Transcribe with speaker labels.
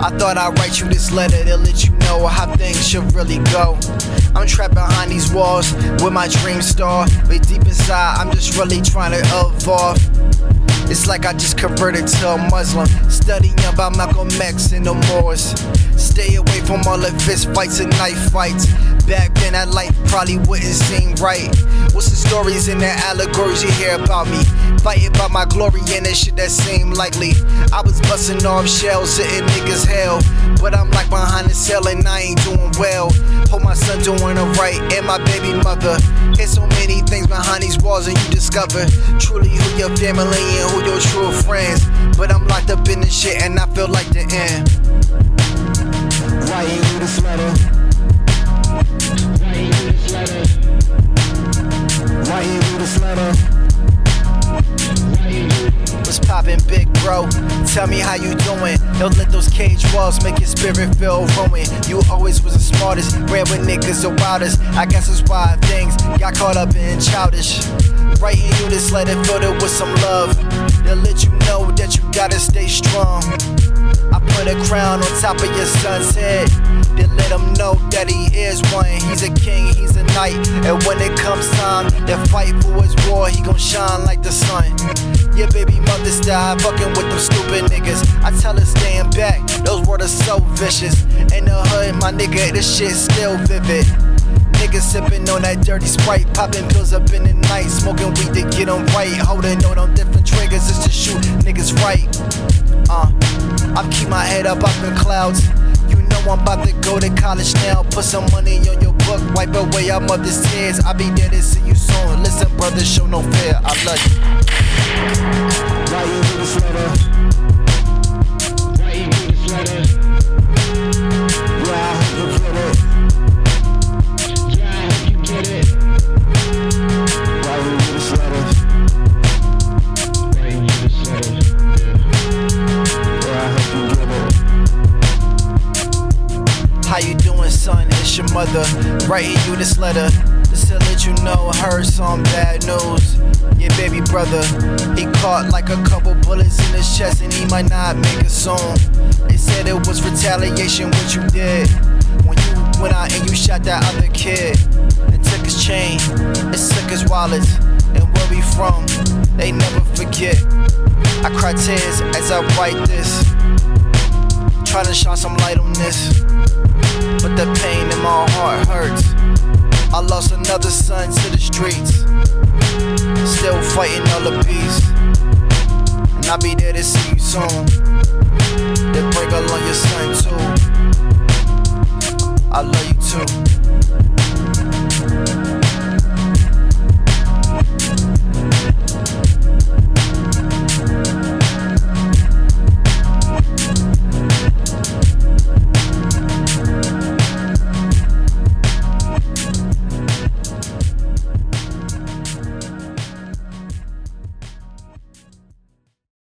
Speaker 1: I thought I'd write you this letter to let you know how things should really go. I'm trapped behind these walls with my dream star, but deep inside I'm just really trying to evolve. It's like I just converted to a Muslim, studying about Malcolm X and the Moors. Stay away from all the fist fights and knife fights. Back then that life probably wouldn't seem right. What's the stories and the allegories you hear about me? Fighting about my glory and that shit that seemed likely. I was busting off shells, hitting niggas hell, but I'm like behind the cell and I ain't doing well. Hope my son doing it right and my baby mother. There's so many things behind these walls and you discover truly who your family and who your true friends. But I'm locked up in this shit and I feel like the end. Writing you this letter. Writing you this letter. Writing you this letter. What's poppin', big bro? Tell me how you doing. Don't let those cage walls make your spirit feel ruined. You always was the smartest, ran with niggas the wildest. I guess that's why things got caught up in childish. Writing you this letter filled it with some love. They'll let you know that you gotta stay strong. I put a crown on top of your son's head. Then let him know that he is one. He's a king, he's a knight. And when it comes time to fight for his war, he gon' shine like the sun. Your baby mother's died fucking with them stupid niggas. I tell her staying back, those words are so vicious. In the hood, my nigga, this shit's still vivid. Niggas sipping on that dirty Sprite, popping pills up in the night, smoking weed to get them right, holding on different triggers just to shoot niggas right. I keep my head up in clouds. You know I'm about to go to college now. Put some money on your book, wipe away our mother's tears. I'll be there to see you soon. Listen, brother, show no fear. I love you. Writing you this letter. Writing you this letter. Yeah, I hope you get it. Yeah, I hope you get it. Writing you this letter. Writing you this letter. Yeah, I hope you get it. How you doing, son? It's your mother. Writing you this letter just to let you know I heard some bad news. Your baby brother, he caught like a couple bullets in his chest and he might not make it soon. They said it was retaliation what you did when you went out and you shot that other kid. And took his chain, and took his wallets, and where we from, they never forget. I cry tears as I write this, trying to shine some light on this, but the pain in my heart hurts. I lost another son to the streets, still fighting all the peace. And I'll be there to see you soon. Then bring along your son too.